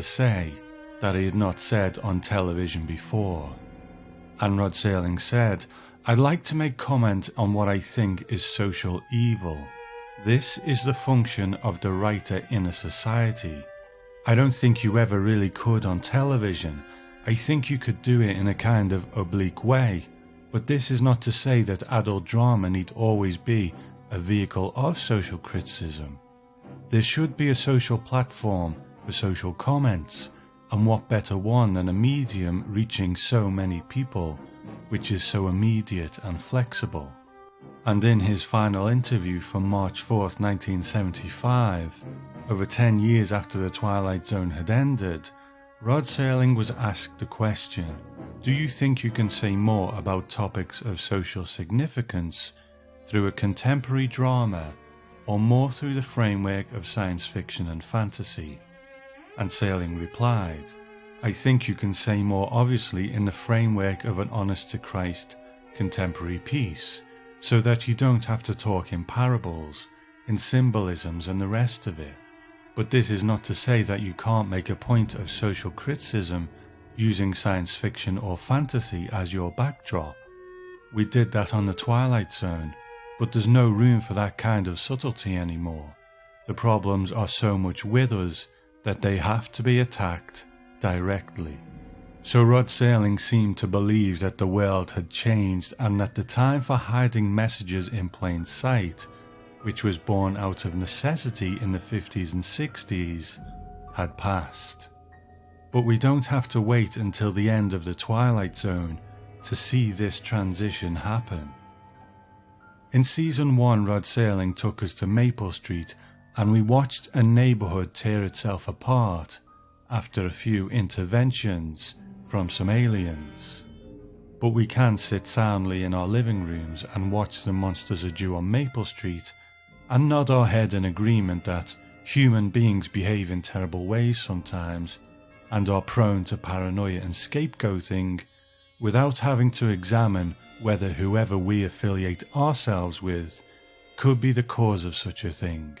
to say that he had not said on television before. And Rod Serling said, "I'd like to make comment on what I think is social evil. This is the function of the writer in a society. I don't think you ever really could on television. I think you could do it in a kind of oblique way. But this is not to say that adult drama need always be a vehicle of social criticism. There should be a social platform for social comments, and what better one than a medium reaching so many people, which is so immediate and flexible." And in his final interview from March 4th, 1975, over 10 years after the Twilight Zone had ended, Rod Serling was asked the question, "Do you think you can say more about topics of social significance through a contemporary drama or more through the framework of science fiction and fantasy?" And Serling replied, "I think you can say more obviously in the framework of an honest-to-Christ contemporary piece, so that you don't have to talk in parables, in symbolisms and the rest of it. But this is not to say that you can't make a point of social criticism using science fiction or fantasy as your backdrop. We did that on the Twilight Zone, but there's no room for that kind of subtlety anymore. The problems are so much with us that they have to be attacked directly." So Rod Serling seemed to believe that the world had changed and that the time for hiding messages in plain sight, which was born out of necessity in the 50s and 60s, had passed. But we don't have to wait until the end of the Twilight Zone to see this transition happen. In Season 1, Rod Serling took us to Maple Street and we watched a neighborhood tear itself apart after a few interventions from some aliens. But we can sit soundly in our living rooms and watch the monsters are due on Maple Street and nod our head in agreement that human beings behave in terrible ways sometimes and are prone to paranoia and scapegoating without having to examine whether whoever we affiliate ourselves with could be the cause of such a thing,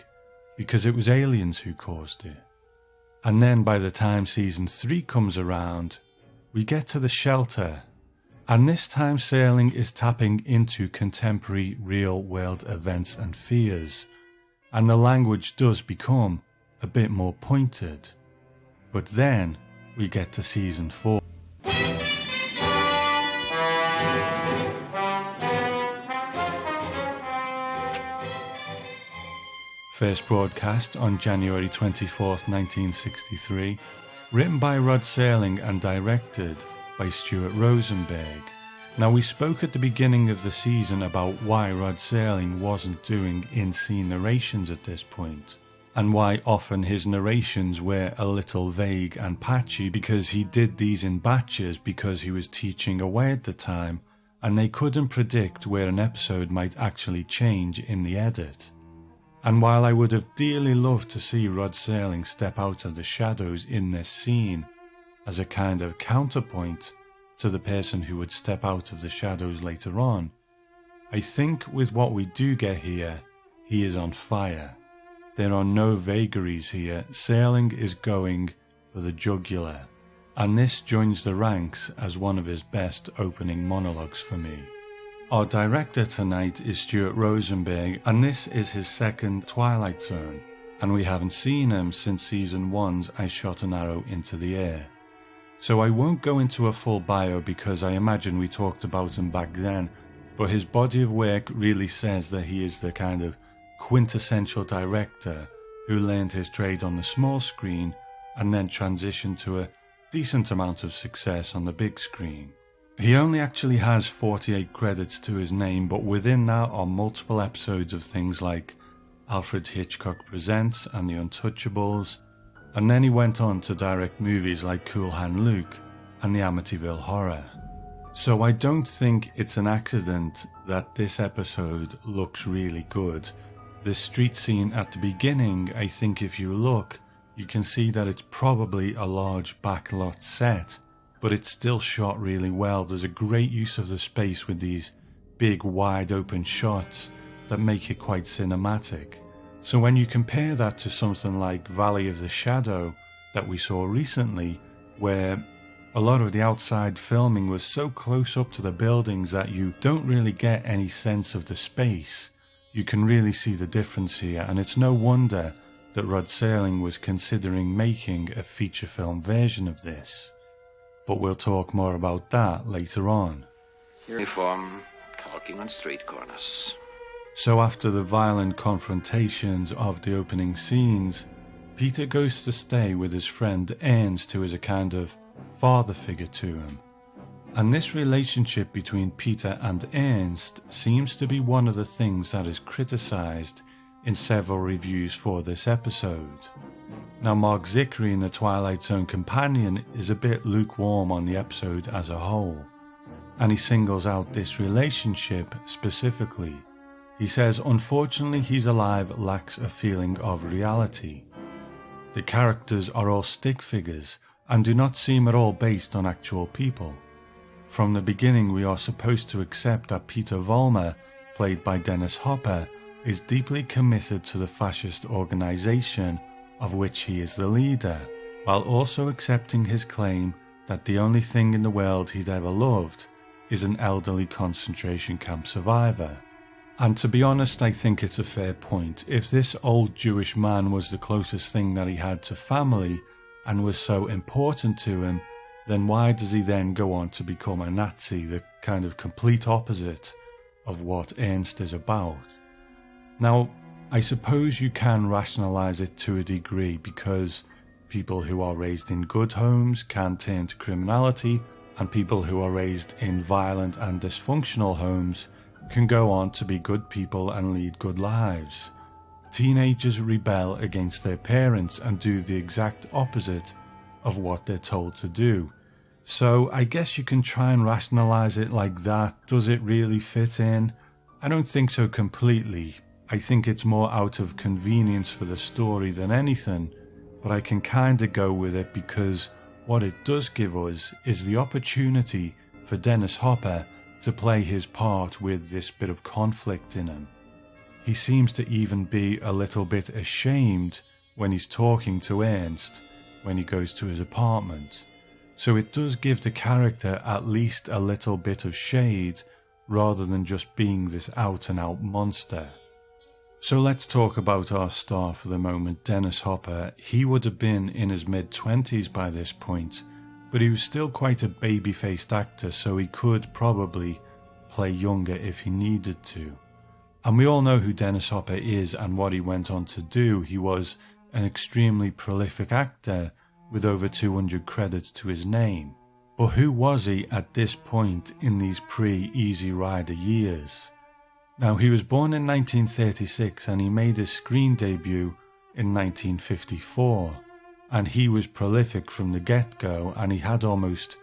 because it was aliens who caused it. And then by the time Season 3 comes around, we get to the shelter, and this time Serling is tapping into contemporary real-world events and fears, and the language does become a bit more pointed. But then we get to Season 4. First broadcast on January 24th, 1963, written by Rod Serling and directed by Stuart Rosenberg. Now, we spoke at the beginning of the season about why Rod Serling wasn't doing in-scene narrations at this point, and why often his narrations were a little vague and patchy because he did these in batches because he was teaching away at the time, and they couldn't predict where an episode might actually change in the edit. And while I would have dearly loved to see Rod Serling step out of the shadows in this scene as a kind of counterpoint to the person who would step out of the shadows later on, I think with what we do get here, he is on fire. There are no vagaries here. Serling is going for the jugular, and this joins the ranks as one of his best opening monologues for me. Our director tonight is Stuart Rosenberg, and this is his second Twilight Zone, and we haven't seen him since Season 1's I Shot an Arrow into the Air. So I won't go into a full bio because I imagine we talked about him back then, but his body of work really says that he is the kind of quintessential director who learned his trade on the small screen and then transitioned to a decent amount of success on the big screen. He only actually has 48 credits to his name, but within that are multiple episodes of things like Alfred Hitchcock Presents and The Untouchables, and then he went on to direct movies like Cool Hand Luke and The Amityville Horror. So I don't think it's an accident that this episode looks really good. The street scene at the beginning, I think if you look, you can see that it's probably a large backlot set, but it's still shot really well. There's a great use of the space with these big wide open shots that make it quite cinematic. So when you compare that to something like Valley of the Shadow, that we saw recently, where a lot of the outside filming was so close up to the buildings that you don't really get any sense of the space. You can really see the difference here, and it's no wonder that Rod Serling was considering making a feature film version of this. But we'll talk more about that later on. Uniform, talking on street corners. So after the violent confrontations of the opening scenes, Peter goes to stay with his friend Ernst, who is a kind of father figure to him. And this relationship between Peter and Ernst seems to be one of the things that is criticised in several reviews for this episode. Now, Mark Zickery in the Twilight Zone Companion is a bit lukewarm on the episode as a whole, and he singles out this relationship specifically. He says, unfortunately, He's Alive lacks a feeling of reality. The characters are all stick figures and do not seem at all based on actual people. From the beginning, we are supposed to accept that Peter Vollmer, played by Dennis Hopper, is deeply committed to the fascist organization of which he is the leader, while also accepting his claim that the only thing in the world he'd ever loved is an elderly concentration camp survivor. And to be honest, I think it's a fair point. If this old Jewish man was the closest thing that he had to family and was so important to him, then why does he then go on to become a Nazi, the kind of complete opposite of what Ernst is about? Now, I suppose you can rationalize it to a degree, because people who are raised in good homes can turn to criminality, and people who are raised in violent and dysfunctional homes can go on to be good people and lead good lives. Teenagers rebel against their parents and do the exact opposite of what they're told to do. So I guess you can try and rationalize it like that. Does it really fit in? I don't think so completely. I think it's more out of convenience for the story than anything, but I can kinda go with it because what it does give us is the opportunity for Dennis Hopper to play his part with this bit of conflict in him. He seems to even be a little bit ashamed when he's talking to Ernst when he goes to his apartment. So it does give the character at least a little bit of shade rather than just being this out and out monster. So let's talk about our star for the moment, Dennis Hopper. He would have been in his mid-20s by this point, but he was still quite a baby-faced actor, so he could probably play younger if he needed to. And we all know who Dennis Hopper is and what he went on to do. He was an extremely prolific actor with over 200 credits to his name. But who was he at this point in these pre-Easy Rider years? Now, he was born in 1936 and he made his screen debut in 1954. And he was prolific from the get-go, and he had almost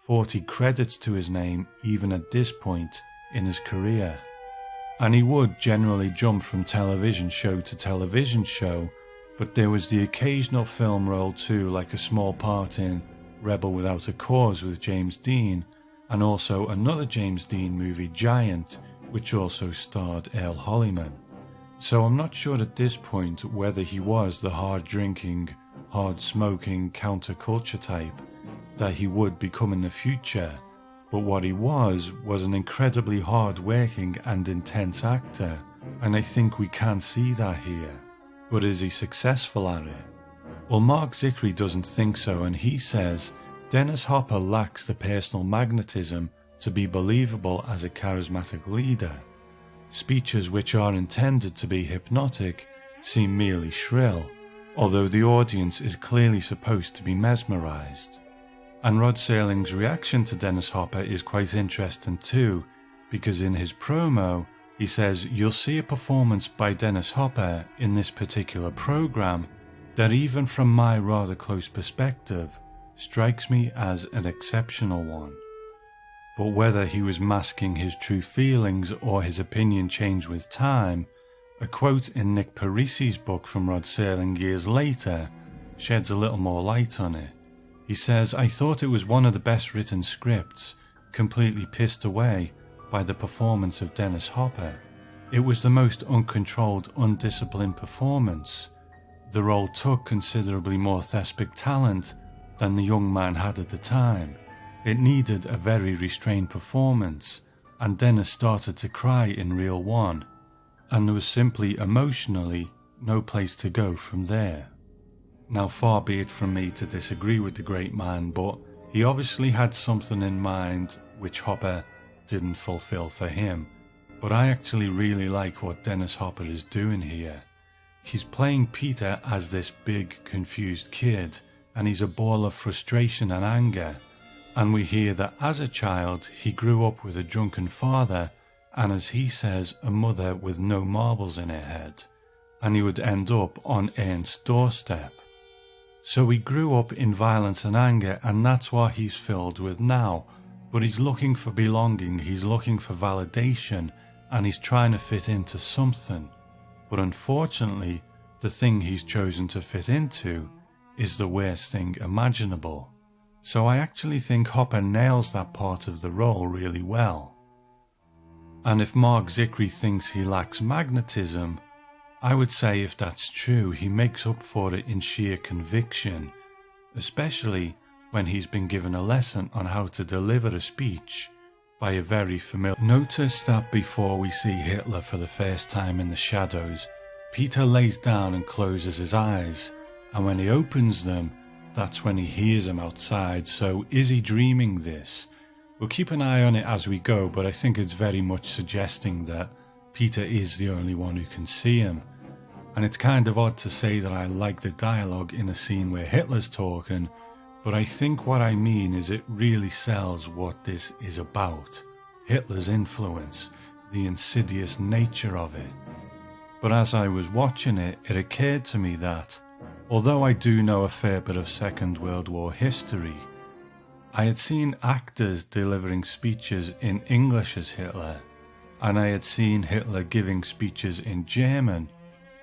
40 credits to his name even at this point in his career. And he would generally jump from television show to television show, but there was the occasional film role too, like a small part in Rebel Without a Cause with James Dean, and also another James Dean movie, Giant, which also starred Earl Holliman. So I'm not sure at this point whether he was the hard-drinking, hard-smoking counterculture type that he would become in the future, but what he was an incredibly hard-working and intense actor, and I think we can see that here. But is he successful at it? Well, Mark Zickery doesn't think so, and he says Dennis Hopper lacks the personal magnetism to be believable as a charismatic leader. Speeches which are intended to be hypnotic seem merely shrill, although the audience is clearly supposed to be mesmerized. And Rod Serling's reaction to Dennis Hopper is quite interesting too, because in his promo, he says, "You'll see a performance by Dennis Hopper in this particular program that even from my rather close perspective, strikes me as an exceptional one." But whether he was masking his true feelings or his opinion changed with time, a quote in Nick Parisi's book from Rod Serling years later sheds a little more light on it. He says, "I thought it was one of the best written scripts, completely pissed away by the performance of Dennis Hopper. It was the most uncontrolled, undisciplined performance. the role took considerably more thespic talent than the young man had at the time. It needed a very restrained performance, and Dennis started to cry in reel one, and there was simply emotionally no place to go from there. Now, far be it from me to disagree with the great man, but he obviously had something in mind which Hopper didn't fulfill for him. But I actually really like what Dennis Hopper is doing here. He's playing Peter as this big, confused kid, and he's a ball of frustration and anger. And we hear that as a child, he grew up with a drunken father, and as he says, a mother with no marbles in her head, and he would end up on Ernst's doorstep. So he grew up in violence and anger, and that's what he's filled with now. But he's looking for belonging, he's looking for validation, and he's trying to fit into something. But unfortunately, the thing he's chosen to fit into is the worst thing imaginable. So I actually think Hopper nails that part of the role really well. And if Mark Zicree thinks he lacks magnetism, I would say if that's true, he makes up for it in sheer conviction, especially when he's been given a lesson on how to deliver a speech by a very familiar. Notice that before we see Hitler for the first time in the shadows, Peter lays down and closes his eyes, and when he opens them, that's when he hears him outside. So is he dreaming this? We'll keep an eye on it as we go, but I think it's very much suggesting that Peter is the only one who can see him. And it's kind of odd to say that I like the dialogue in a scene where Hitler's talking, but I think what I mean is it really sells what this is about. Hitler's influence, the insidious nature of it. But as I was watching it, it occurred to me that, although I do know a fair bit of Second World War history, I had seen actors delivering speeches in English as Hitler, and I had seen Hitler giving speeches in German,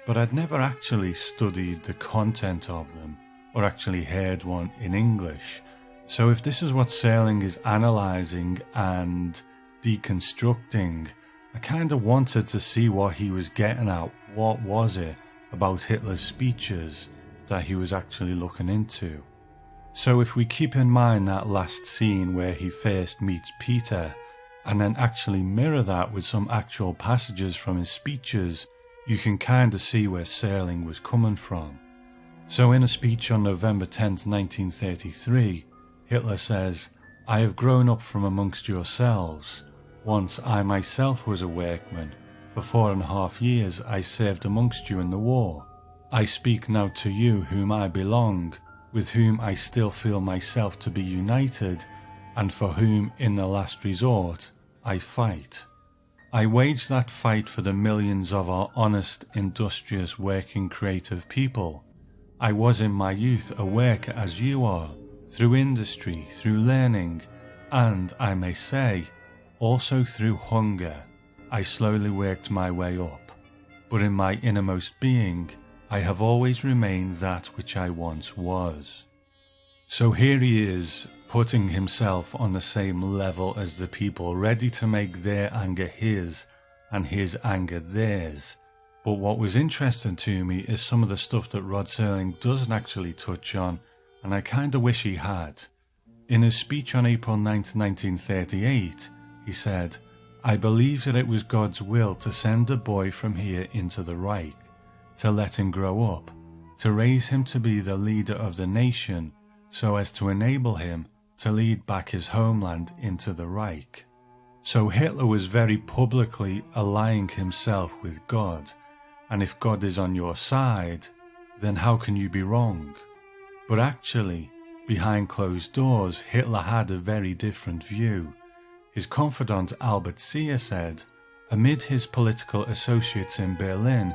but I'd never actually studied the content of them or actually heard one in English. So if this is what Serling is analysing and deconstructing, I kind of wanted to see what he was getting at. What was it about Hitler's speeches that he was actually looking into? So if we keep in mind that last scene where he first meets Peter, and then actually mirror that with some actual passages from his speeches, you can kind of see where Serling was coming from. So in a speech on November 10th, 1933, Hitler says, "I have grown up from amongst yourselves. Once I myself was a workman. For 4.5 years I served amongst you in the war. I speak now to you whom I belong, with whom I still feel myself to be united, and for whom, in the last resort, I fight. I wage that fight for the millions of our honest, industrious, working, creative people. I was in my youth a worker as you are, through industry, through learning, and, I may say, also through hunger. I slowly worked my way up, but in my innermost being, I have always remained that which I once was." So here he is, putting himself on the same level as the people, ready to make their anger his and his anger theirs. But what was interesting to me is some of the stuff that Rod Serling doesn't actually touch on, and I kinda wish he had. In his speech on April 9, 1938, he said, "I believe that it was God's will to send a boy from here into the Reich, to let him grow up, to raise him to be the leader of the nation, so as to enable him to lead back his homeland into the Reich." So Hitler was very publicly allying himself with God, and if God is on your side, then how can you be wrong? But actually, behind closed doors, Hitler had a very different view. His confidant Albert Speer said, amid his political associates in Berlin,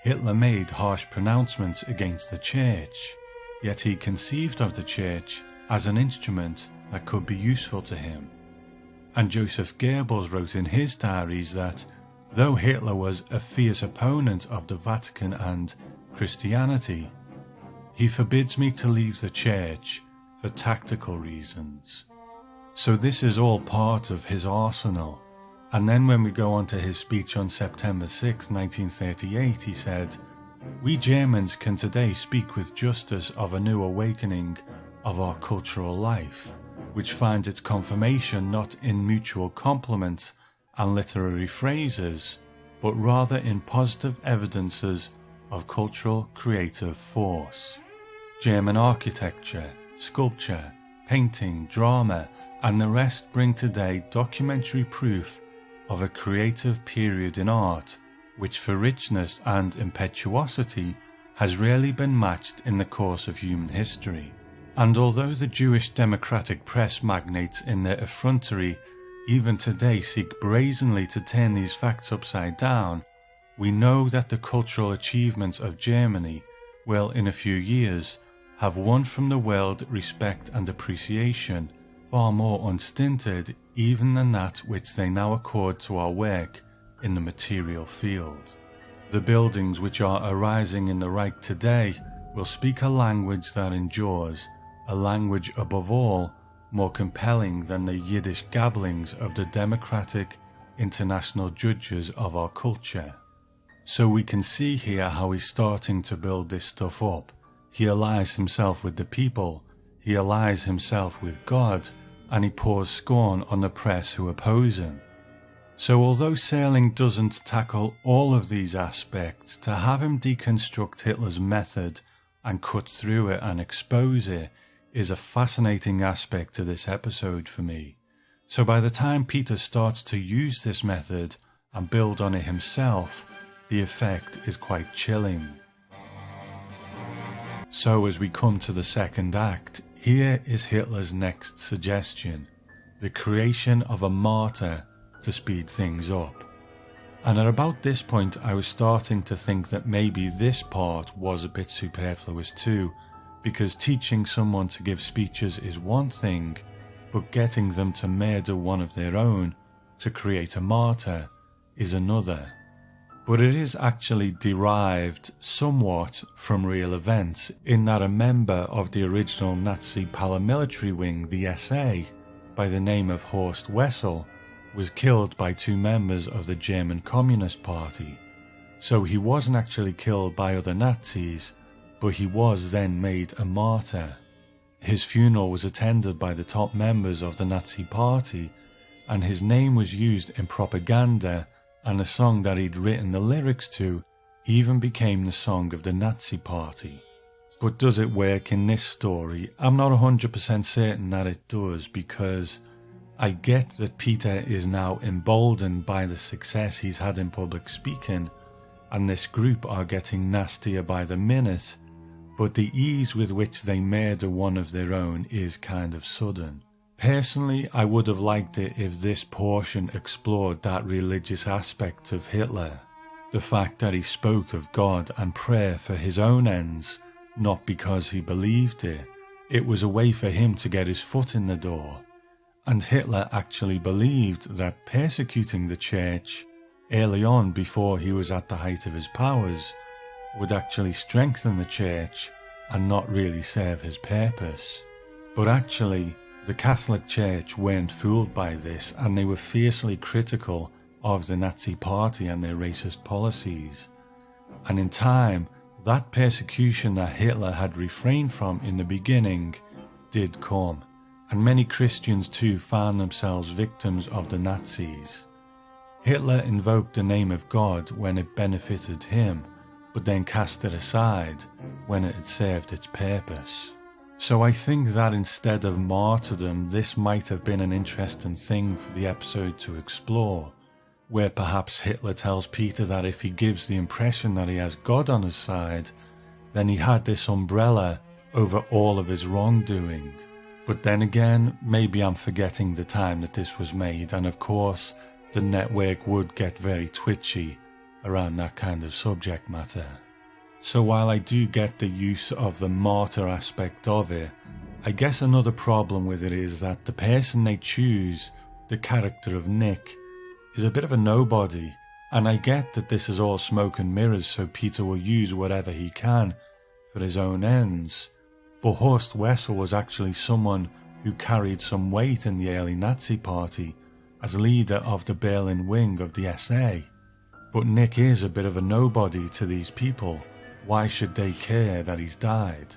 Hitler made harsh pronouncements against the church, yet he conceived of the church as an instrument that could be useful to him. And Joseph Goebbels wrote in his diaries that, though Hitler was a fierce opponent of the Vatican and Christianity, he forbids me to leave the church for tactical reasons. So this is all part of his arsenal. And then when we go on to his speech on September 6, 1938, he said, We Germans can today speak with justice of a new awakening of our cultural life, which finds its confirmation not in mutual compliment and literary phrases, but rather in positive evidences of cultural creative force. German architecture, sculpture, painting, drama, and the rest bring today documentary proof of a creative period in art, which for richness and impetuosity has rarely been matched in the course of human history. And although the Jewish democratic press magnates in their effrontery even today seek brazenly to turn these facts upside down, we know that the cultural achievements of Germany will in a few years have won from the world respect and appreciation far more unstinted even than that which they now accord to our work in the material field. The buildings which are arising in the Reich today will speak a language that endures, a language above all more compelling than the Yiddish gabblings of the democratic international judges of our culture. So we can see here how he's starting to build this stuff up. He allies himself with the people, he allies himself with God, and he pours scorn on the press who oppose him. So although Serling doesn't tackle all of these aspects, to have him deconstruct Hitler's method and cut through it and expose it is a fascinating aspect to this episode for me. So by the time Peter starts to use this method and build on it himself, the effect is quite chilling. So as we come to the second act, here is Hitler's next suggestion, the creation of a martyr to speed things up. And at about this point I was starting to think that maybe this part was a bit superfluous too, because teaching someone to give speeches is one thing, but getting them to murder one of their own to create a martyr is another. But it is actually derived somewhat from real events, in that a member of the original Nazi paramilitary wing, the SA, by the name of Horst Wessel, was killed by two members of the German Communist Party. So he wasn't actually killed by other Nazis, but he was then made a martyr. His funeral was attended by the top members of the Nazi Party, and his name was used in propaganda, and the song that he'd written the lyrics to even became the song of the Nazi Party. But does it work in this story? I'm not 100% certain that it does, because I get that Peter is now emboldened by the success he's had in public speaking, and this group are getting nastier by the minute, but the ease with which they murder one of their own is kind of sudden. Personally, I would have liked it if this portion explored that religious aspect of Hitler, the fact that he spoke of God and prayer for his own ends, not because he believed it. It was a way for him to get his foot in the door. And Hitler actually believed that persecuting the church early on, before he was at the height of his powers, would actually strengthen the church and not really serve his purpose. But actually, the Catholic Church weren't fooled by this, and they were fiercely critical of the Nazi Party and their racist policies. And in time, that persecution that Hitler had refrained from in the beginning did come, and many Christians too found themselves victims of the Nazis. Hitler invoked the name of God when it benefited him, but then cast it aside when it had served its purpose. So I think that instead of martyrdom, this might have been an interesting thing for the episode to explore, where perhaps Hitler tells Peter that if he gives the impression that he has God on his side, then he had this umbrella over all of his wrongdoing. But then again, maybe I'm forgetting the time that this was made, and of course the network would get very twitchy around that kind of subject matter. So while I do get the use of the martyr aspect of it, I guess another problem with it is that the person they choose, the character of Nick, is a bit of a nobody, and I get that this is all smoke and mirrors, so Peter will use whatever he can for his own ends. But Horst Wessel was actually someone who carried some weight in the early Nazi Party as leader of the Berlin wing of the SA. But Nick is a bit of a nobody to these people, Why should they care that he's died?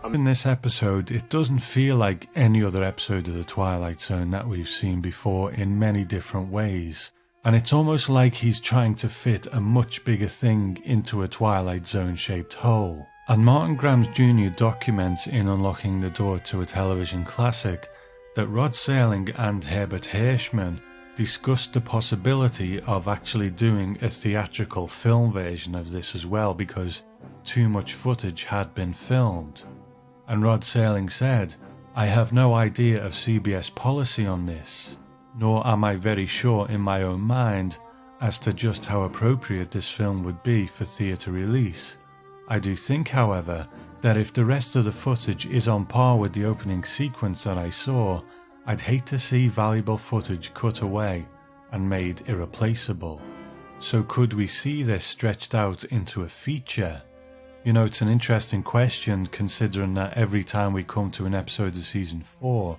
In this episode, it doesn't feel like any other episode of the Twilight Zone that we've seen before in many different ways. And it's almost like he's trying to fit a much bigger thing into a Twilight Zone shaped hole. And Martin Grams Jr. documents in Unlocking the Door to a Television Classic that Rod Serling and Herbert Hirschman discussed the possibility of actually doing a theatrical film version of this as well, because too much footage had been filmed. And Rod Serling said, "I have no idea of CBS policy on this, nor am I very sure in my own mind as to just how appropriate this film would be for theatre release. I do think, however, that if the rest of the footage is on par with the opening sequence that I saw, I'd hate to see valuable footage cut away and made irreplaceable. So could we see this stretched out into a feature?" You know, it's an interesting question, considering that every time we come to an episode of Season 4,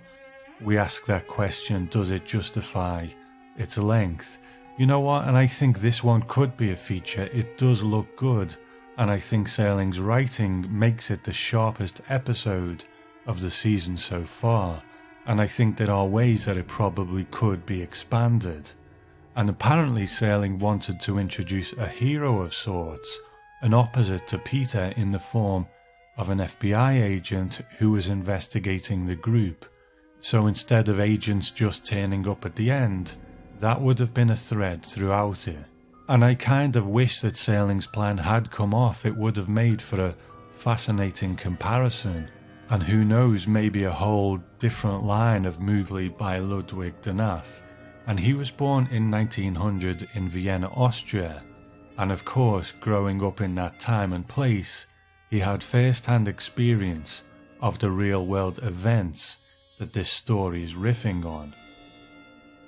we ask that question, does it justify its length? You know what, and I think this one could be a feature. It does look good, and I think Serling's writing makes it the sharpest episode of the season so far, and I think there are ways that it probably could be expanded. And apparently Serling wanted to introduce a hero of sorts, an opposite to Peter in the form of an FBI agent who was investigating the group. So instead of agents just turning up at the end, that would have been a thread throughout it. And I kind of wish that Serling's plan had come off. It would have made for a fascinating comparison. And who knows, maybe a whole different line of movie by Ludwig Donath. And he was born in 1900 in Vienna, Austria. And of course, growing up in that time and place, he had first-hand experience of the real-world events that this story is riffing on.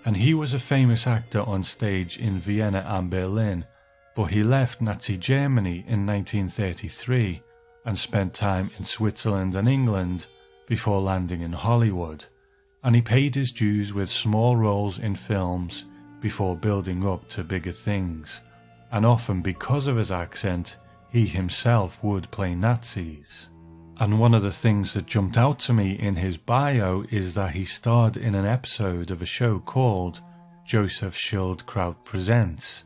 And he was a famous actor on stage in Vienna and Berlin, but he left Nazi Germany in 1933 and spent time in Switzerland and England before landing in Hollywood. And he paid his dues with small roles in films before building up to bigger things. And often because of his accent, he himself would play Nazis. And one of the things that jumped out to me in his bio is that he starred in an episode of a show called Joseph Schildkraut Presents,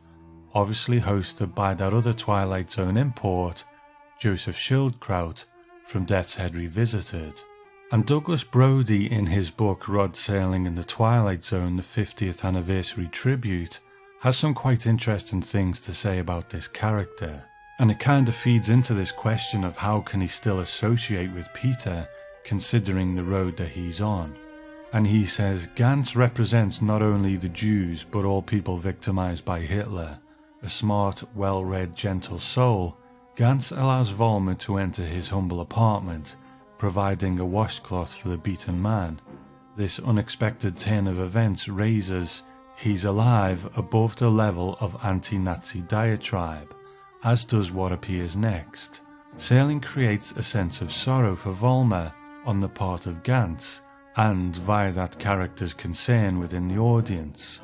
obviously hosted by that other Twilight Zone import, Joseph Schildkraut from Death's Head Revisited. And Douglas Brody, in his book Rod Serling and the Twilight Zone, the 50th Anniversary Tribute, has some quite interesting things to say about this character. And it kind of feeds into this question of how can he still associate with Peter, considering the road that he's on. And he says, Gantz represents not only the Jews, but all people victimized by Hitler. A smart, well-read, gentle soul, Gantz allows Vollmer to enter his humble apartment, providing a washcloth for the beaten man. This unexpected turn of events raises He's Alive above the level of anti-Nazi diatribe, as does what appears next. Serling creates a sense of sorrow for Vollmer on the part of Gantz, and via that character's concern within the audience.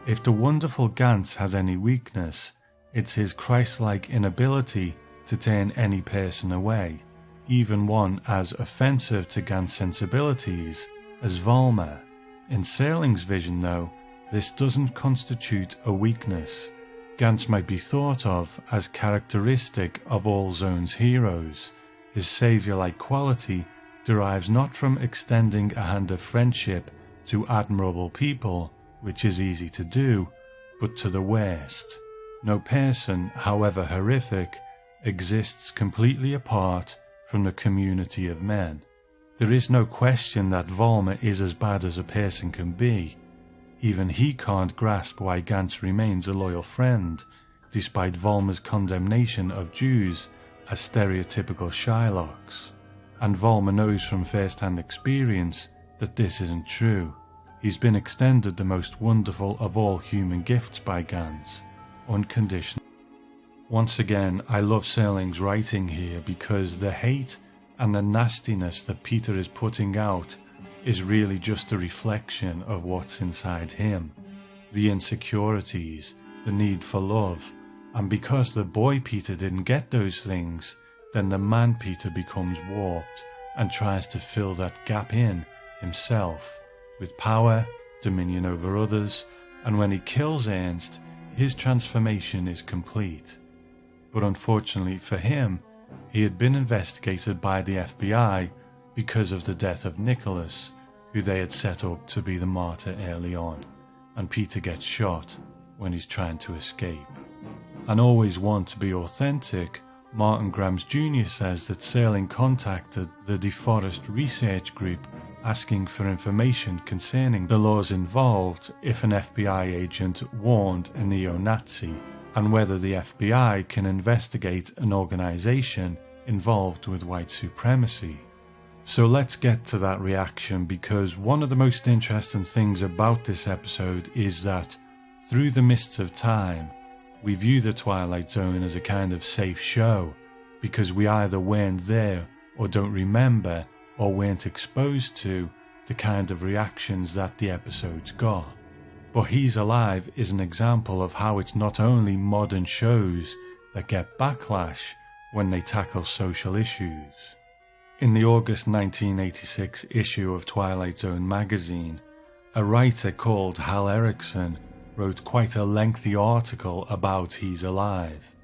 If the wonderful Gantz has any weakness, it's his Christ-like inability to turn any person away, even one as offensive to Gantz's sensibilities as Vollmer. In Serling's vision, though, this doesn't constitute a weakness. Gantz might be thought of as characteristic of all Zone's heroes. His saviour-like quality derives not from extending a hand of friendship to admirable people, which is easy to do, but to the worst. No person, however horrific, exists completely apart from the community of men. There is no question that Vollmer is as bad as a person can be. Even he can't grasp why Gantz remains a loyal friend, despite Vollmer's condemnation of Jews as stereotypical Shylocks. And Vollmer knows from first-hand experience that this isn't true. He's been extended the most wonderful of all human gifts by Gantz, unconditional. Once again, I love Serling's writing here because the hate and the nastiness that Peter is putting out is really just a reflection of what's inside him. The insecurities, the need for love, And because the boy Peter didn't get those things, then the man Peter becomes warped and tries to fill that gap in himself with power, dominion over others, and when he kills Ernst, his transformation is complete. But unfortunately for him, he had been investigated by the FBI because of the death of Nicholas, who they had set up to be the martyr early on, and Peter gets shot when he's trying to escape. And always want to be authentic, Martin Grams Jr. says that Serling contacted the DeForest Research Group asking for information concerning the laws involved if an FBI agent warned a neo-Nazi, and whether the FBI can investigate an organization involved with white supremacy. So let's get to that reaction, because one of the most interesting things about this episode is that through the mists of time, we view the Twilight Zone as a kind of safe show, because we either weren't there or don't remember or weren't exposed to the kind of reactions that the episodes got. But He's Alive is an example of how it's not only modern shows that get backlash when they tackle social issues. In the August 1986 issue of Twilight Zone magazine, a writer called Hal Erickson wrote quite a lengthy article about He's Alive,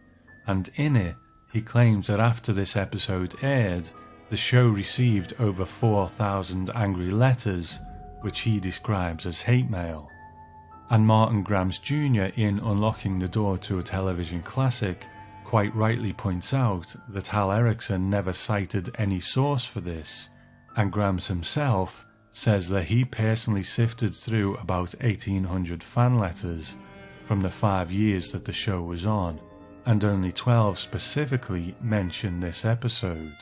and in it he claims that after this episode aired, the show received over 4,000 angry letters, which he describes as hate mail. And Martin Grams Jr. in Unlocking the Door to a Television Classic quite rightly points out that Hal Erickson never cited any source for this, and Grams himself says that he personally sifted through about 1,800 fan letters from the 5 years that the show was on, and only 12 specifically mention this episode.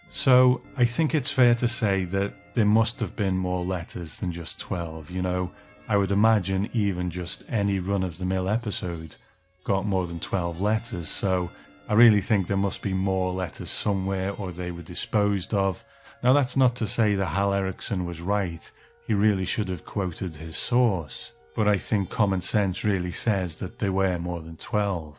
So I think it's fair to say that there must have been more letters than just 12, you know. I would imagine even just any run-of-the-mill episode got more than 12 letters, so I really think there must be more letters somewhere, or they were disposed of. Now that's not to say that Hal Erickson was right, he really should have quoted his source, but I think common sense really says that there were more than 12.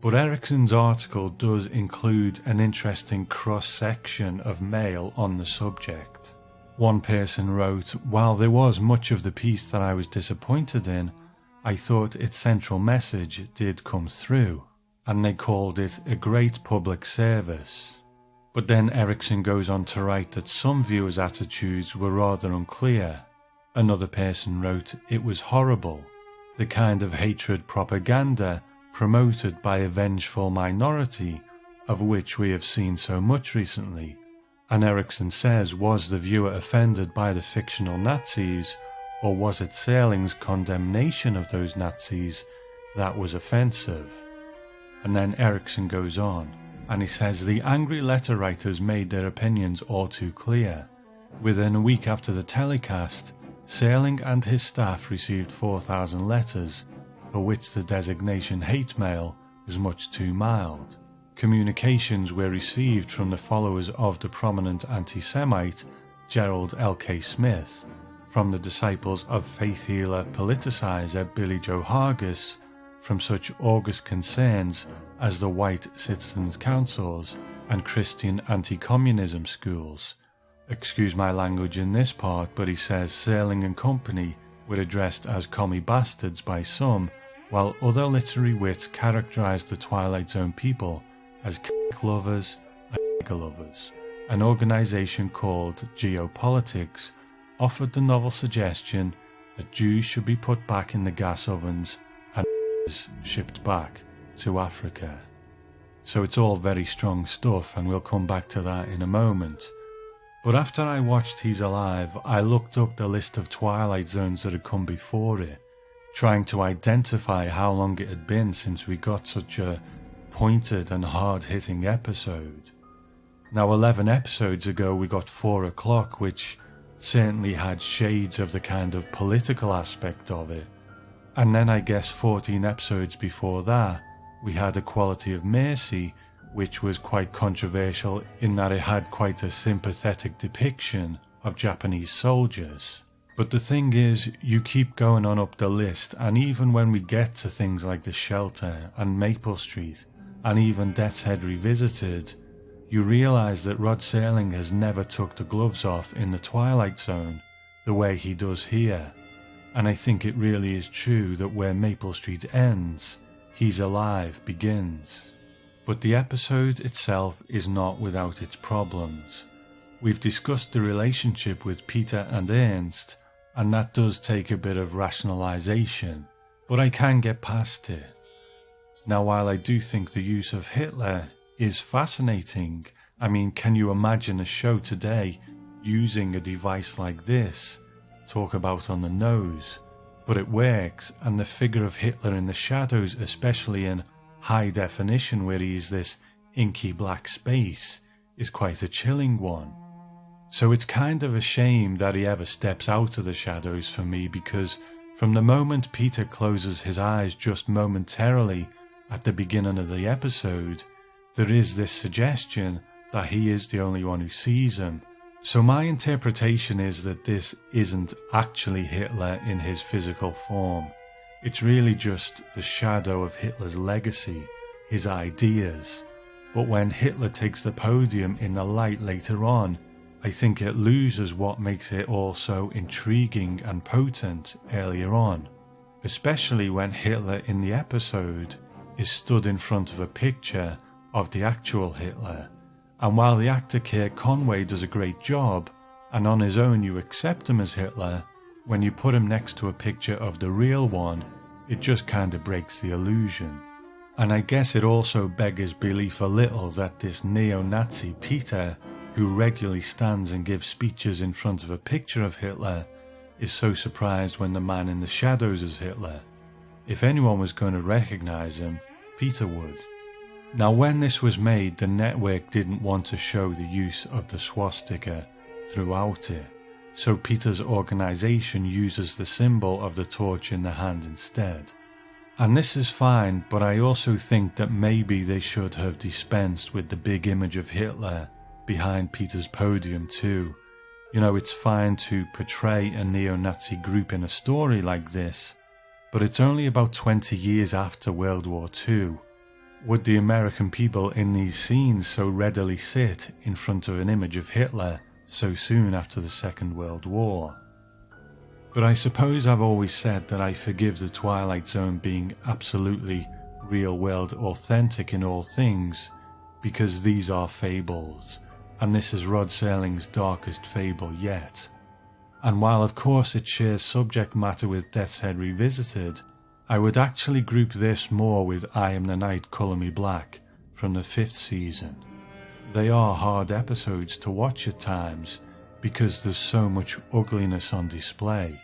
But Erickson's article does include an interesting cross-section of mail on the subject. One person wrote, "While there was much of the piece that I was disappointed in, I thought its central message did come through, and they called it a great public service." But then Erickson goes on to write that some viewers' attitudes were rather unclear. Another person wrote, "It was horrible, the kind of hatred propaganda promoted by a vengeful minority, of which we have seen so much recently." And Erickson says, was the viewer offended by the fictional Nazis, or was it Serling's condemnation of those Nazis that was offensive? And then Erickson goes on, and he says the angry letter writers made their opinions all too clear. Within a week after the telecast, Serling and his staff received 4,000 letters, for which the designation hate mail was much too mild. Communications were received from the followers of the prominent anti-Semite Gerald L.K. Smith, from the disciples of faith healer politicizer Billy Joe Hargis, from such august concerns as the White Citizens Councils and Christian anti-communism schools. Excuse my language in this part, but he says Serling and company were addressed as commie bastards by some, while other literary wits characterized the Twilight Zone people as c**k lovers and nigger lovers. An organization called Geopolitics offered the novel suggestion that Jews should be put back in the gas ovens and shipped back to Africa. So it's all very strong stuff, and we'll come back to that in a moment. But after I watched He's Alive, I looked up the list of Twilight Zones that had come before it, trying to identify how long it had been since we got such a pointed and hard-hitting episode. Now 11 episodes ago we got 4 o'clock, which certainly had shades of the kind of political aspect of it. And then I guess 14 episodes before that we had A Quality of Mercy, which was quite controversial in that it had quite a sympathetic depiction of Japanese soldiers. But the thing is, you keep going on up the list, and even when we get to things like The Shelter and Maple Street, and even Death's Head Revisited, you realise that Rod Serling has never took the gloves off in the Twilight Zone the way he does here. And I think it really is true that where Maple Street ends, He's Alive begins. But the episode itself is not without its problems. We've discussed the relationship with Peter and Ernst, and that does take a bit of rationalisation, but I can get past it. Now, while I do think the use of Hitler is fascinating, I mean, can you imagine a show today using a device like this? Talk about on the nose. But it works, and the figure of Hitler in the shadows, especially in high definition where he is this inky black space, is quite a chilling one. So it's kind of a shame that he ever steps out of the shadows for me, because from the moment Peter closes his eyes just momentarily at the beginning of the episode, there is this suggestion that he is the only one who sees him. So my interpretation is that this isn't actually Hitler in his physical form. It's really just the shadow of Hitler's legacy, his ideas. But when Hitler takes the podium in the light later on, I think it loses what makes it all so intriguing and potent earlier on. Especially when Hitler in the episode is stood in front of a picture of the actual Hitler. And while the actor Kirk Conway does a great job, and on his own you accept him as Hitler, when you put him next to a picture of the real one, it just kind of breaks the illusion. And I guess it also beggars belief a little that this neo-Nazi Peter, who regularly stands and gives speeches in front of a picture of Hitler, is so surprised when the man in the shadows is Hitler. If anyone was going to recognise him, Peter would. Now, when this was made, the network didn't want to show the use of the swastika throughout it, so Peter's organisation uses the symbol of the torch in the hand instead. And this is fine, but I also think that maybe they should have dispensed with the big image of Hitler behind Peter's podium too. You know, it's fine to portray a neo-Nazi group in a story like this, but it's only about 20 years after World War II. Would the American people in these scenes so readily sit in front of an image of Hitler so soon after the Second World War? But I suppose I've always said that I forgive the Twilight Zone being absolutely real-world authentic in all things, because these are fables, and this is Rod Serling's darkest fable yet. And while of course it shares subject matter with Death's Head Revisited, I would actually group this more with I Am the Night, Colour Me Black from the 5th season. They are hard episodes to watch at times because there's so much ugliness on display.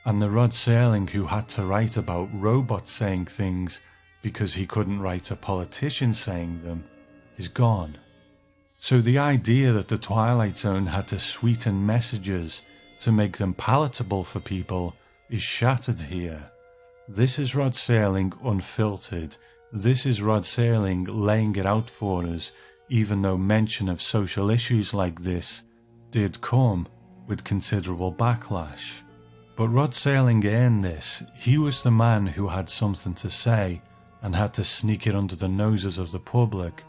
And the Rod Serling who had to write about robots saying things because he couldn't write a politician saying them is gone. So the idea that the Twilight Zone had to sweeten messages to make them palatable for people is shattered here. This is Rod Serling unfiltered. This is Rod Serling laying it out for us, even though mention of social issues like this did come with considerable backlash. But Rod Serling earned this. He was the man who had something to say and had to sneak it under the noses of the public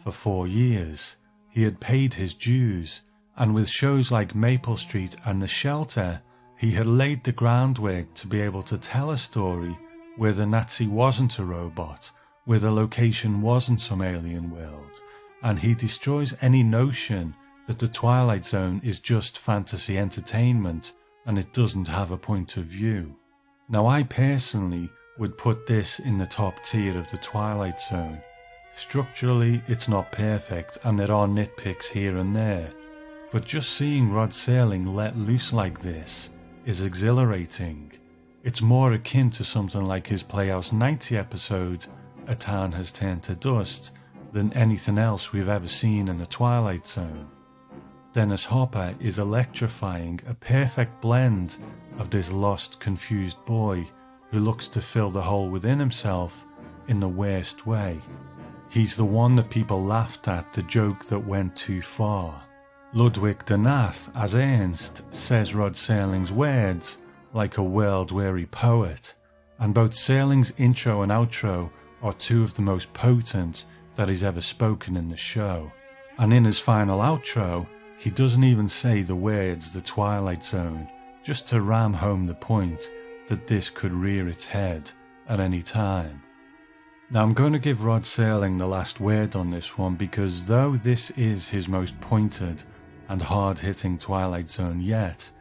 for 4 years. He had paid his dues, and with shows like Maple Street and The Shelter, he had laid the groundwork to be able to tell a story where the Nazi wasn't a robot, where the location wasn't some alien world, and he destroys any notion that the Twilight Zone is just fantasy entertainment and it doesn't have a point of view. Now, I personally would put this in the top tier of the Twilight Zone. Structurally, it's not perfect and there are nitpicks here and there, but just seeing Rod Serling let loose like this is exhilarating. It's more akin to something like his Playhouse 90 episode, A Town Has Turned to Dust, than anything else we've ever seen in the Twilight Zone. Dennis Hopper is electrifying, a perfect blend of this lost, confused boy who looks to fill the hole within himself in the worst way. He's the one that people laughed at, the joke that went too far. Ludwig de Nath, as Ernst, says Rod Serling's words like a world-weary poet, and both Serling's intro and outro are two of the most potent that he's ever spoken in the show. And in his final outro, he doesn't even say the words "the Twilight Zone," just to ram home the point that this could rear its head at any time. Now I'm going to give Rod Serling the last word on this one, because though this is his most pointed and hard-hitting Twilight Zone yet,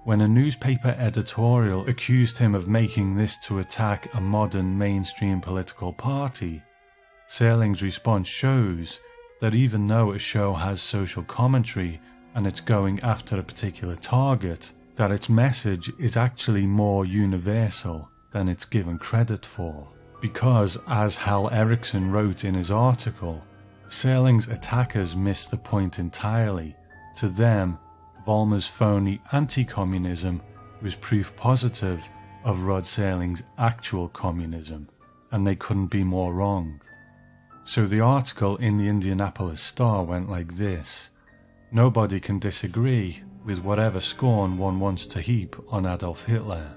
when a newspaper editorial accused him of making this to attack a modern mainstream political party, Serling's response shows that even though a show has social commentary and it's going after a particular target, that its message is actually more universal than it's given credit for. Because, as Hal Erickson wrote in his article, Serling's attackers missed the point entirely. To them, Vollmer's phony anti-communism was proof positive of Rod Serling's actual communism, and they couldn't be more wrong. So the article in the Indianapolis Star went like this: "Nobody can disagree with whatever scorn one wants to heap on Adolf Hitler.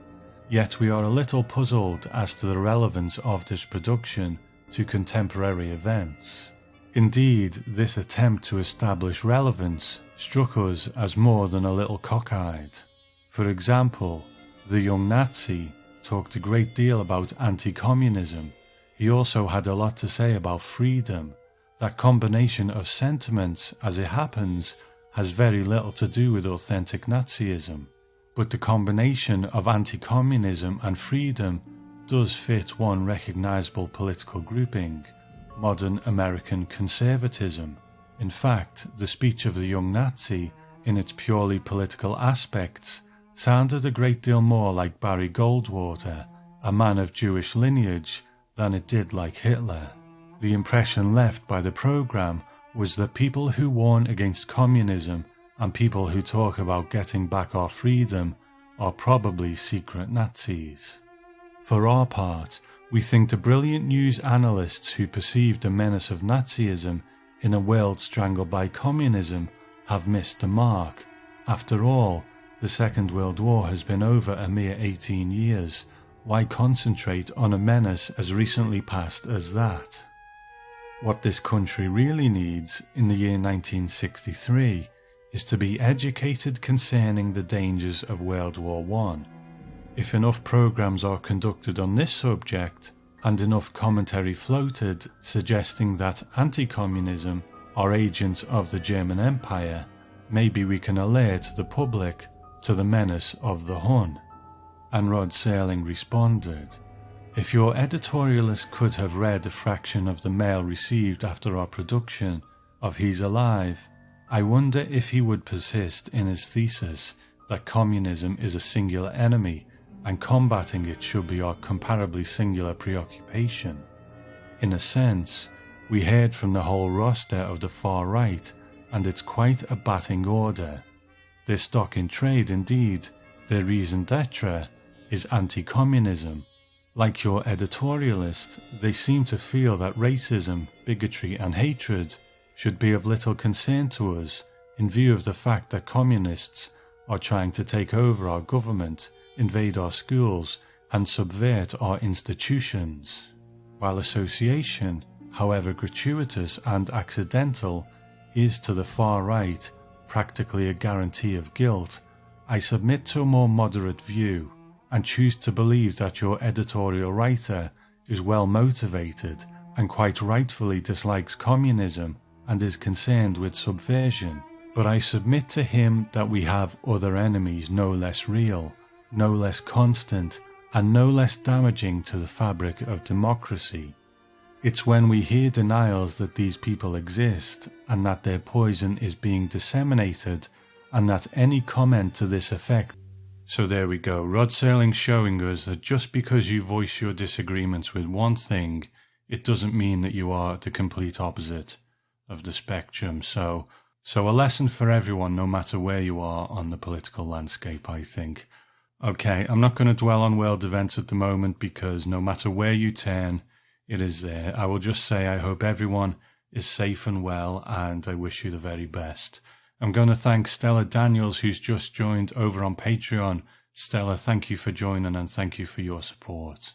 Yet we are a little puzzled as to the relevance of this production to contemporary events. Indeed, this attempt to establish relevance struck us as more than a little cockeyed. For example, the young Nazi talked a great deal about anti-communism. He also had a lot to say about freedom. That combination of sentiments, as it happens, has very little to do with authentic Nazism. But the combination of anti-communism and freedom does fit one recognizable political grouping: modern American conservatism. In fact, the speech of the young Nazi, in its purely political aspects, sounded a great deal more like Barry Goldwater, a man of Jewish lineage, than it did like Hitler. The impression left by the program was that people who warn against communism and people who talk about getting back our freedom are probably secret Nazis. For our part, we think the brilliant news analysts who perceived the menace of Nazism in a world strangled by communism have missed the mark. After all, the Second World War has been over a mere 18 years. Why concentrate on a menace as recently past as that? What this country really needs in the year 1963 is to be educated concerning the dangers of World War I. If enough programs are conducted on this subject, and enough commentary floated suggesting that anti-communism are agents of the German Empire, maybe we can alert the public to the menace of the Hun. And Rod Serling responded, "If your editorialist could have read a fraction of the mail received after our production of He's Alive, I wonder if he would persist in his thesis that communism is a singular enemy and combating it should be our comparably singular preoccupation. In a sense, we heard from the whole roster of the far right, and it's quite a batting order. Their stock in trade, indeed, their raison d'etre, is anti-communism. Like your editorialist, they seem to feel that racism, bigotry and hatred should be of little concern to us in view of the fact that communists are trying to take over our government, invade our schools and subvert our institutions. While association, however gratuitous and accidental, is to the far right practically a guarantee of guilt, I submit to a more moderate view and choose to believe that your editorial writer is well motivated and quite rightfully dislikes communism and is concerned with subversion. But I submit to him that we have other enemies no less real, no less constant, and no less damaging to the fabric of democracy. It's when we hear denials that these people exist and that their poison is being disseminated and that any comment to this effect. So there we go, Rod Serling showing us that just because you voice your disagreements with one thing, it doesn't mean that you are the complete opposite of the spectrum. So a lesson for everyone, no matter where you are on the political landscape, I think. Okay, I'm not going to dwell on world events at the moment because no matter where you turn, it is there. I will just say I hope everyone is safe and well, and I wish you the very best. I'm going to thank Stella Daniels, who's just joined over on Patreon. Stella, thank you for joining and thank you for your support.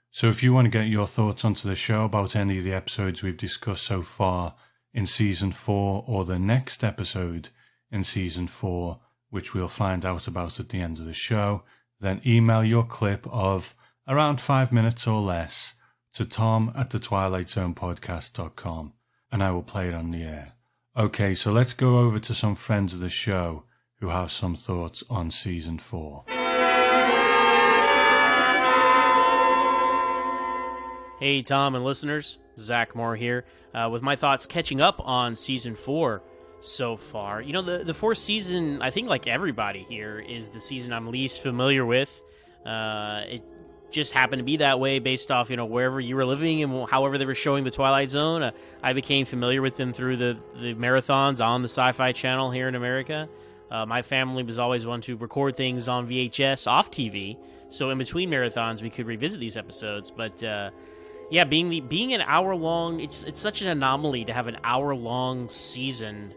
So if you want to get your thoughts onto the show about any of the episodes we've discussed so far in Season 4 or the next episode in Season 4, which we'll find out about at the end of the show, then email your clip of around 5 minutes or less to tom@thetwilightzonepodcast.com and I will play it on the air. Okay, so let's go over to some friends of the show who have some thoughts on Season 4. Hey, Tom and listeners. Zach Moore here with my thoughts catching up on Season 4 so far. You know, the fourth season, I think like everybody here, is the season I'm least familiar with. It just happened to be that way based off, wherever you were living and however they were showing the Twilight Zone. I became familiar with them through the marathons on the Sci-Fi Channel here in America. My family was always one to record things on VHS off TV, so in between marathons we could revisit these episodes. But yeah, being an hour long, it's such an anomaly to have an hour long season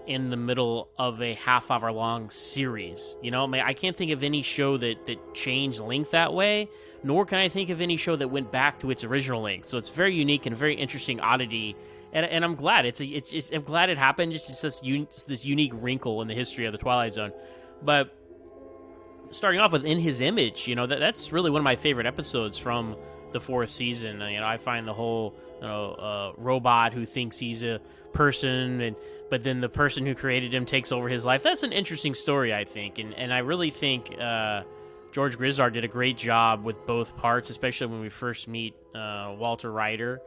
in the middle of a half-hour long series. I can't think of any show that changed length that way, nor can I think of any show that went back to its original length. So it's very unique and a very interesting oddity, and I'm glad I'm glad it happened. It's just this unique wrinkle in the history of the Twilight Zone. But starting off with In His Image, that's really one of my favorite episodes from the fourth season. I find the whole robot who thinks he's a person, but then the person who created him takes over his life. That's an interesting story, I think, and I really think George Grizzard did a great job with both parts, especially when we first meet Walter Ryder,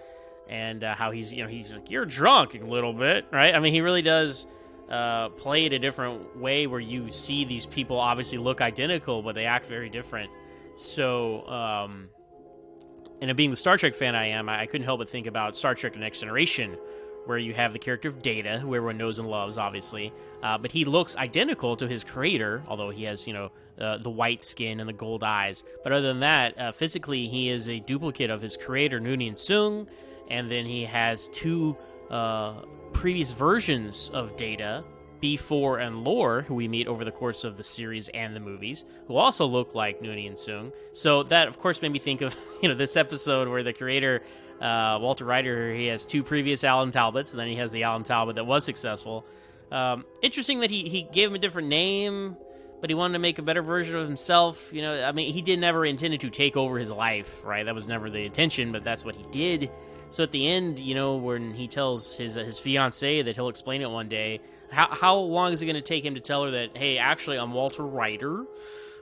and how he's like, you're drunk a little bit, right? I mean, he really does play it a different way where you see these people obviously look identical, but they act very different. So, and being the Star Trek fan I am, I couldn't help but think about Star Trek The Next Generation, where you have the character of Data, who everyone knows and loves, obviously, but he looks identical to his creator, although he has, the white skin and the gold eyes. But other than that, physically, he is a duplicate of his creator, Noonien Soong, and then he has two previous versions of Data, B4 and Lore, who we meet over the course of the series and the movies, who also look like Noonien Soong. So that, of course, made me think of this episode where the creator, Walter Ryder, he has two previous Alan Talbots, and then he has the Alan Talbot that was successful. Interesting that he gave him a different name, but he wanted to make a better version of himself. He did never intended to take over his life, right? That was never the intention, but that's what he did. So at the end, when he tells his fiancée that he'll explain it one day, how long is it going to take him to tell her that, hey, actually, I'm Walter Ryder,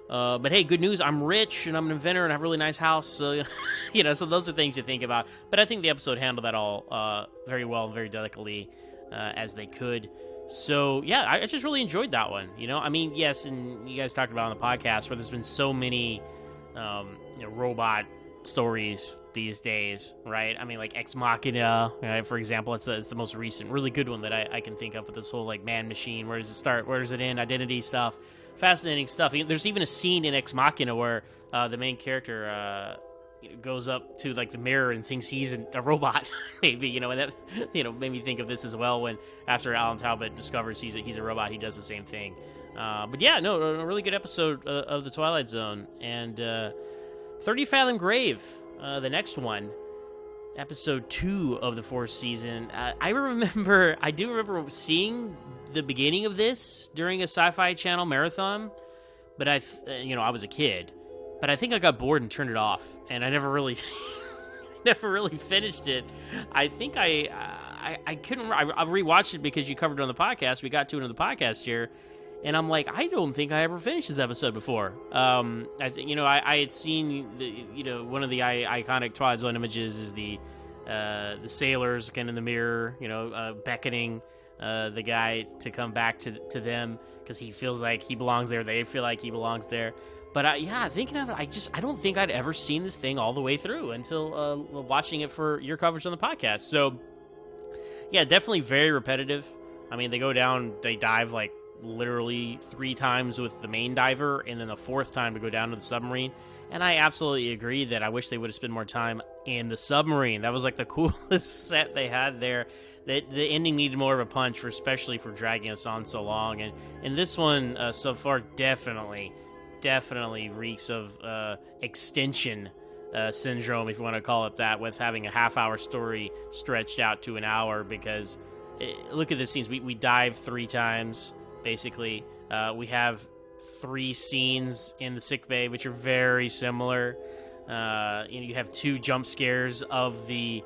but hey, good news, I'm rich, and I'm an inventor, and I have a really nice house, so, so those are things you think about. But I think the episode handled that all very well and very delicately as they could. So, yeah, I just really enjoyed that one, yes, and you guys talked about on the podcast where there's been so many, robot stories these days, right? Like Ex Machina, right? For example, it's the most recent, really good one that I can think of, with this whole like man machine. Where does it start? Where does it end? Identity stuff, fascinating stuff. There's even a scene in Ex Machina where the main character goes up to like the mirror and thinks he's a robot, maybe, and that made me think of this as well. When after Alan Talbot discovers he's a robot, he does the same thing. But yeah, no, a really good episode of the Twilight Zone. And 30 Fathom Grave, the next one, episode 2 of the fourth season. I do remember seeing the beginning of this during a Sci-Fi Channel marathon, but I was a kid, but I think I got bored and turned it off, and I never really finished it. I think I couldn't. I rewatched it because you covered it on the podcast. We got to it on the podcast here. And I'm like, I don't think I ever finished this episode before. I had seen one of the iconic Twilight Zone images is the sailors again in the mirror, beckoning the guy to come back to them because he feels like he belongs there. They feel like he belongs there. But thinking of it, I don't think I'd ever seen this thing all the way through until watching it for your coverage on the podcast. So yeah, definitely very repetitive. They dive like literally 3 times with the main diver, and then the 4th time to go down to the submarine. And I absolutely agree that I wish they would have spent more time in the submarine. That was like the coolest set they had there. The ending needed more of a punch, especially for dragging us on so long. And this one so far definitely reeks of extension syndrome, if you want to call it that, with having a half-hour story stretched out to an hour. Because look at the scenes. We dive 3 times, basically. We have 3 scenes in the sickbay, which are very similar. You have 2 jump scares of the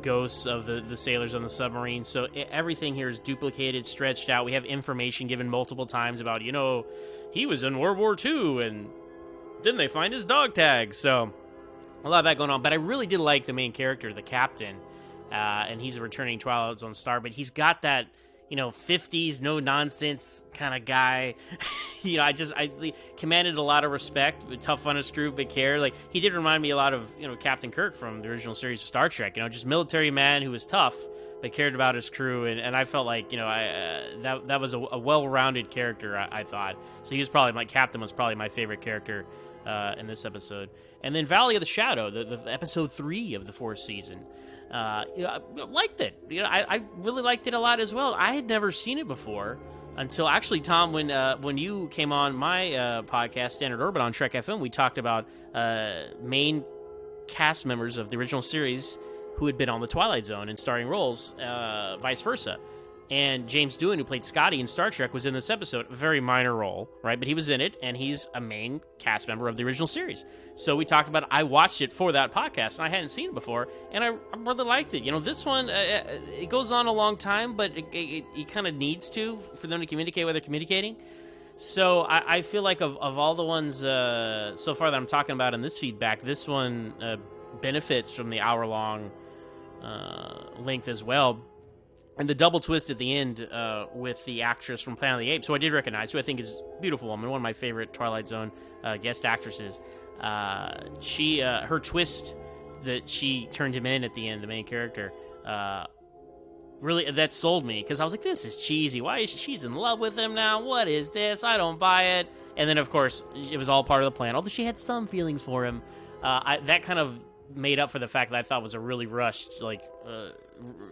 ghosts of the sailors on the submarine. So everything here is duplicated, stretched out. We have information given multiple times about, he was in World War II, and then they find his dog tag. So a lot of that going on. But I really did like the main character, the captain, and he's a returning Twilight Zone star. But he's got that, 50s, no nonsense kind of guy. I commanded a lot of respect, tough on his screw, big care. Like, he did remind me a lot of, Captain Kirk from the original series of Star Trek, just military man who was tough, but cared about his crew. And I felt like, that was a well-rounded character, I thought. So he was probably, my captain was probably my favorite character in this episode. And then Valley of the Shadow, the episode 3 of the 4th season. I liked it. I really liked it a lot as well. I had never seen it before until actually, Tom, when you came on my podcast, Standard Orbit on Trek FM, we talked about main cast members of the original series who had been on the Twilight Zone in starring roles, vice versa. And James Doohan, who played Scotty in Star Trek, was in this episode. A very minor role, right? But he was in it, and he's a main cast member of the original series. So we talked about it. I watched it for that podcast, and I hadn't seen it before, and I really liked it. This one, it goes on a long time, but it kind of needs to for them to communicate what they're communicating. So I feel like of all the ones so far that I'm talking about in this feedback, this one benefits from the hour-long length as well. And the double twist at the end with the actress from Planet of the Apes, who I did recognize, who I think is a beautiful woman, one of my favorite Twilight Zone guest actresses. Her twist that she turned him in at the end, the main character, really, that sold me. Because I was like, this is cheesy. Why is she's in love with him now? What is this? I don't buy it. And then, of course, it was all part of the plan. Although she had some feelings for him. That kind of made up for the fact that I thought was a really rushed,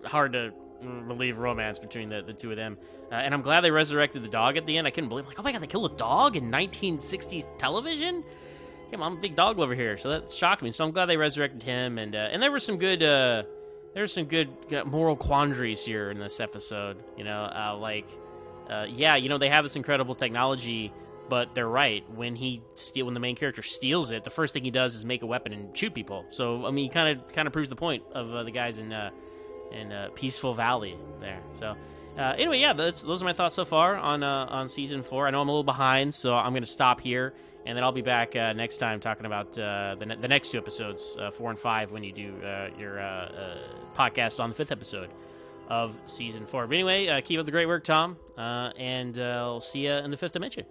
hard to relieve romance between the two of them. And I'm glad they resurrected the dog at the end. I couldn't believe, oh my god, they killed a dog in 1960s television? Come on, I'm a big dog lover here, so that shocked me. So I'm glad they resurrected him, and there were some good moral quandaries here in this episode. They have this incredible technology, but they're right. When the main character steals it, the first thing he does is make a weapon and shoot people. So I mean, kind of proves the point of the guys in Peaceful Valley there. So anyway, yeah, those are my thoughts so far on season 4. I know I'm a little behind, so I'm going to stop here, and then I'll be back next time talking about the next 2 episodes, 4 and 5, when you do your podcast on the 5th episode of season 4. But anyway, keep up the great work, Tom, and I'll see you in the 5th dimension.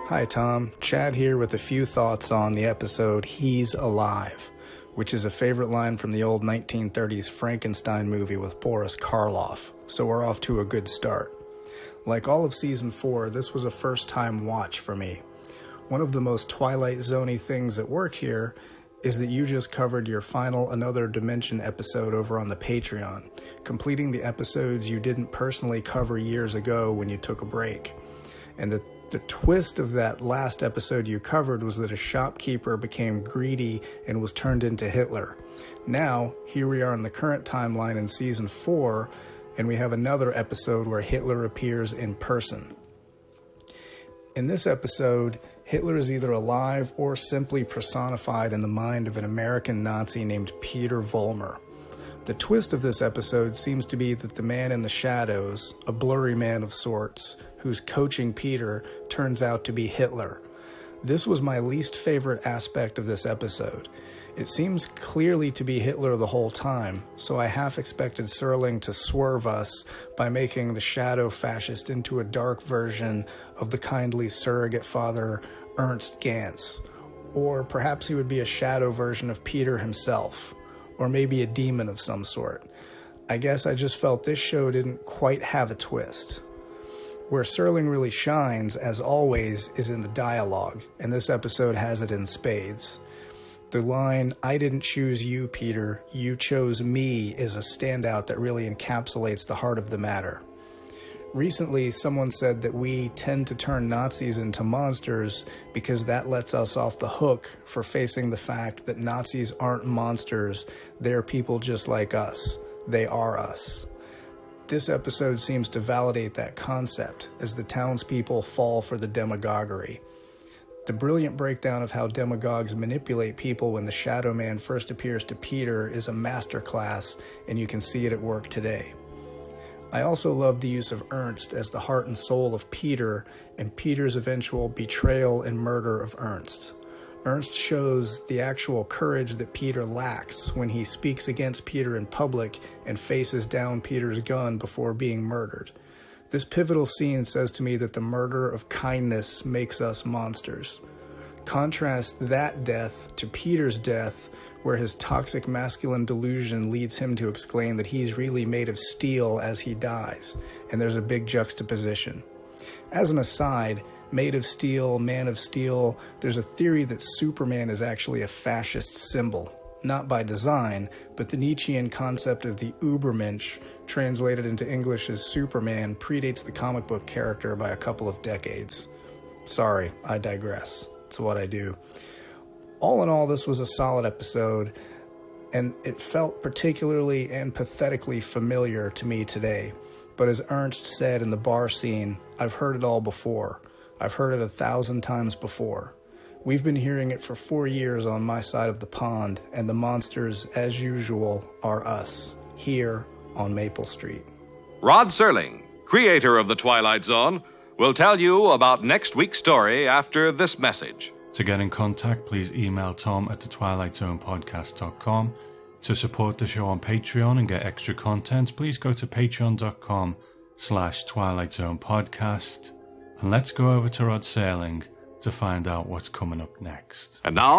Hi Tom, Chad here with a few thoughts on the episode He's Alive, which is a favorite line from the old 1930s Frankenstein movie with Boris Karloff, so we're off to a good start. Like all of season 4, this was a first-time watch for me. One of the most Twilight Zone-y things at work here is that you just covered your final Another Dimension episode over on the Patreon, completing the episodes you didn't personally cover years ago when you took a break. And the twist of that last episode you covered was that a shopkeeper became greedy and was turned into Hitler. Now, here we are in the current timeline in season 4, and we have another episode where Hitler appears in person. In this episode, Hitler is either alive or simply personified in the mind of an American Nazi named Peter Vollmer. The twist of this episode seems to be that the man in the shadows, a blurry man of sorts, who's coaching Peter, turns out to be Hitler. This was my least favorite aspect of this episode. It seems clearly to be Hitler the whole time, so I half expected Serling to swerve us by making the shadow fascist into a dark version of the kindly surrogate father Ernst Gans. Or perhaps he would be a shadow version of Peter himself, or maybe a demon of some sort. I guess I just felt this show didn't quite have a twist. Where Serling really shines, as always, is in the dialogue, and this episode has it in spades. The line, "I didn't choose you, Peter, you chose me," is a standout that really encapsulates the heart of the matter. Recently, someone said that we tend to turn Nazis into monsters because that lets us off the hook for facing the fact that Nazis aren't monsters, they're people just like us. They are us. This episode seems to validate that concept as the townspeople fall for the demagoguery. The brilliant breakdown of how demagogues manipulate people when the Shadow Man first appears to Peter is a masterclass, and you can see it at work today. I also love the use of Ernst as the heart and soul of Peter and Peter's eventual betrayal and murder of Ernst. Ernst shows the actual courage that Peter lacks when he speaks against Peter in public and faces down Peter's gun before being murdered. This pivotal scene says to me that the murder of kindness makes us monsters. Contrast that death to Peter's death, where his toxic masculine delusion leads him to exclaim that he's really made of steel as he dies, and there's a big juxtaposition. As an aside, made of steel, man of steel, there's a theory that Superman is actually a fascist symbol. Not by design, but the Nietzschean concept of the Übermensch, translated into English as Superman, predates the comic book character by a couple of decades. Sorry, I digress. It's what I do. All in all, this was a solid episode, and it felt particularly and pathetically familiar to me today. But as Ernst said in the bar scene, I've heard it all before. I've heard it 1,000 times before. We've been hearing it for 4 years on my side of the pond, and the monsters, as usual, are us, here on Maple Street. Rod Serling, creator of The Twilight Zone, will tell you about next week's story after this message. To get in contact, please email Tom at thetwilightzonepodcast.com. To support the show on Patreon and get extra content, please go to patreon.com/twilightZonePodcast. And let's go over to Rod Serling to find out what's coming up next. And now,